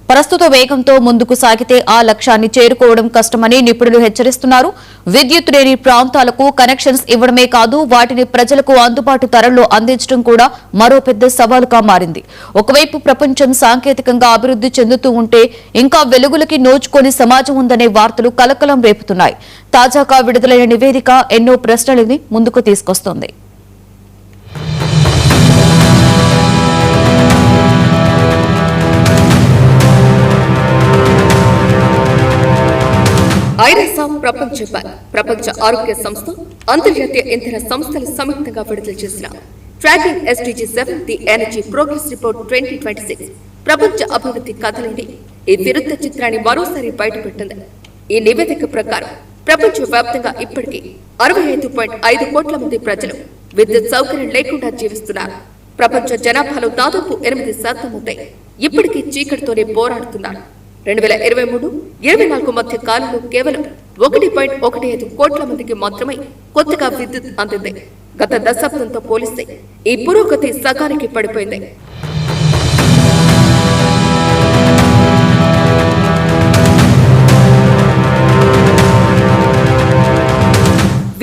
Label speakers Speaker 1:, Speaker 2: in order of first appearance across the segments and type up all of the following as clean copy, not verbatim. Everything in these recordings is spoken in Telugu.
Speaker 1: ప్రస్తుత వేగంతో ముందుకు సాగితే ఆ లక్ష్యాన్ని చేరుకోవడం కష్టమని నిపుణులు హెచ్చరిస్తున్నారు. విద్యుత్ లేని ప్రాంతాలకు కనెక్షన్స్ ఇవ్వడమే కాదు, వాటిని ప్రజలకు అందుబాటు ధరల్లో అందించడం కూడా మరో పెద్ద సవాలుగా మారింది. ఒకవైపు ప్రపంచం సాంకేతికంగా అభివృద్ధి చెందుతూ ఉంటే ఇంకా వెలుగులకి నోచుకొని సమాజం ఉందనే వార్తలు కలకలం రేపుతున్నాయి. తాజాగా విడుదలైన నివేదిక ఎన్నో ప్రశ్నలని ముందుకు తీసుకొస్తోంది.
Speaker 2: ఐరాస, ప్రపంచ బ్యాంక్, ప్రపంచ ఆరోగ్య సంస్థ, అంతర్జాతీయ ఇంధన సంస్థలు సంయుక్తంగా విడుదల చేసిన tracking SDG 7 the energy progress report 2026 ప్రపంచ అభివృద్ధి కథలోని ఈ విరుద్ధ చిత్రాన్ని మరోసారి బయటపెట్టింది. ఈ నివేదిక ప్రకారం ప్రపంచ వ్యాప్తంగా ఇప్పటికీ 65.5 కోట్ల మంది ప్రజలు విద్యుత్ సౌకర్యం లేకుండా జీవిస్తున్నారు. ప్రపంచ జనాభాలో దాదాపు 8% మంది ఇప్పటికీ చీకటితోనే పోరాడుతున్నారు. 2023-24 మధ్య కాలంలో కేవలం 1.15 కోట్ల మందికి మాత్రమే కొత్తగా విద్యుత్ అందింది. గత దశాబ్దంతో పోలిస్తే ఈ పురోగతి సగానికి పడిపోయింది.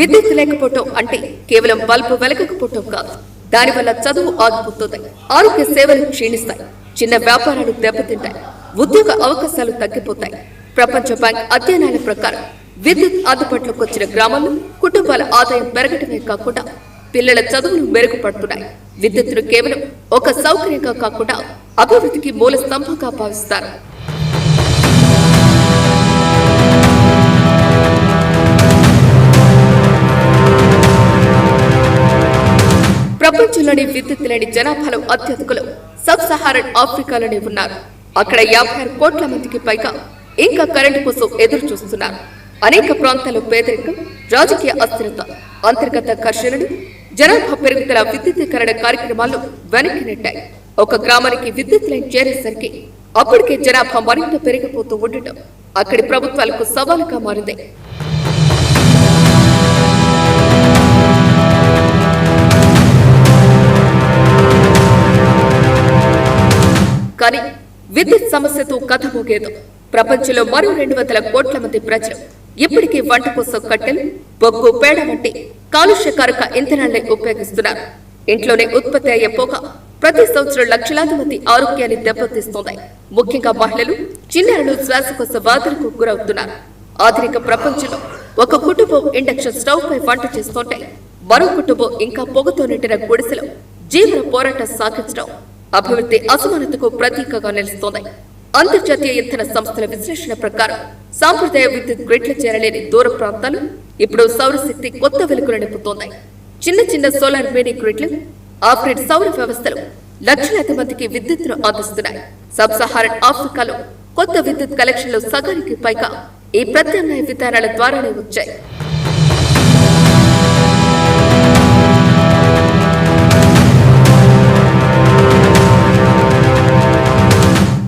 Speaker 2: విద్యుత్ లేకపోవటం అంటే కేవలం బల్బు వెలగకపోవటం కాదు, దానివల్ల చదువు ఆగిపోతుంది, ఆరోగ్య సేవలు క్షీణిస్తాయి, చిన్న వ్యాపారాలు దెబ్బతింటాయి, ఉద్యోగ అవకాశాలు తగ్గిపోతాయి. ప్రపంచ బ్యాంక్ అధ్యయనాల ప్రకారం విద్యుత్ అందుబాటులోకి వచ్చిన గ్రామాల్లో కుటుంబాల ఆదాయం పెరగటమే కాకుండా పిల్లల చదువులు మెరుగుపడుతున్నాయి. విద్యుత్తును కేవలం ఒక సౌకర్యంగా కాకుండా అభివృద్ధికి మూల స్తంభంగా భావిస్తారు. ప్రపంచంలోని విద్యుత్ లేని జనాభాలో అత్యధికులు సబ్ సహారన్ ఆఫ్రికాలోనే ఉన్నారు. అక్కడ 56 కోట్ల మందికి పైగా ఇంకా కరెంటు కోసం ఎదురు చూస్తున్నారు. అనేక ప్రాంతాల్లో పేదరికం, రాజకీయ అస్థిరత, అంతర్గత ఘర్షణలు, జనాభా పెరుగుదల విద్యుతీకరణ కార్యక్రమాల్లో వెనక్కి నెట్టాయి. ఒక గ్రామానికి విద్యుత్ లైన్ చేరేసరికి అప్పటికే జనాభా మరింత పెరిగిపోతూ ఉండటం అక్కడి ప్రభుత్వాలకు సవాలుగా మారింది. కానీ విద్యుత్ సమస్యతో కథ ముగియదు. ప్రపంచంలో మరో 200 కోట్ల మంది ప్రజలు ఇప్పటికీ వంట కోసం కట్టెలు, బొగ్గు, పేడ వంటి కాలుష్యకారక ఇంధనాలనే ఉపయోగిస్తున్నారు. ఇంట్లోనే ఉత్పత్తి అయ్యే పొగ ప్రతి సంవత్సరం లక్షలాది మంది ఆరోగ్యాన్ని దెబ్బతీస్తోంది. ముఖ్యంగా మహిళలు, చిన్నారులు శ్వాసకోశ వ్యాధులకు గురవుతున్నారు. ఆధునిక ప్రపంచంలో ఒక కుటుంబం ఇండక్షన్ స్టవ్ పై వంట చేస్తుంటే మరో కుటుంబం ఇంకా పొగతో నిండిన గుడిసెలో జీవన పోరాటం సాగించడం అభివృద్ధి అసమానతకు ప్రతీకగా నిలుస్తోంది. అంతర్జాతీయ ఇంధన సంస్థల విశ్లేషణ ప్రకారం సాంప్రదాయ విద్యుత్ గ్రిడ్లు చేరలేని దూర ప్రాంతాలు ఇప్పుడు సౌరశక్తి కొత్త వెలుగులు నింపుతోంది. చిన్న చిన్న సోలార్ మినీ గ్రిడ్లు, ఆఫ్ గ్రిడ్ సౌర వ్యవస్థలు లక్షలాది మందికి విద్యుత్తును అందిస్తున్నాయి. సబ్ సహారన్ ఆఫ్రికాలో కొత్త విద్యుత్ కలెక్షన్లు సగానికి పైగా ఈ ప్రత్యామ్నాయ విధానాల ద్వారానే వచ్చాయి.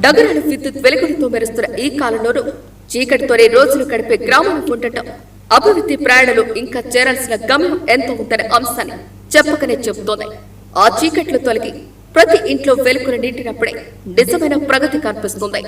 Speaker 2: నగరాలు విద్యుత్ వెలుగులతో మెరుస్తున్న ఈ కాలంలోనూ చీకటితోనే రోజులు గడిపే గ్రామాలు ఉండటం అభివృద్ధి ప్రయాణంలో ఇంకా చేరాల్సిన గమ్యం ఎంతో ఉందనే అంశాన్ని చెప్పకనే చెబుతోంది. ఆ చీకట్లు తొలగి ప్రతి ఇంట్లో వెలుగులు నిండినప్పుడే నిజమైన ప్రగతి కనిపిస్తుంది.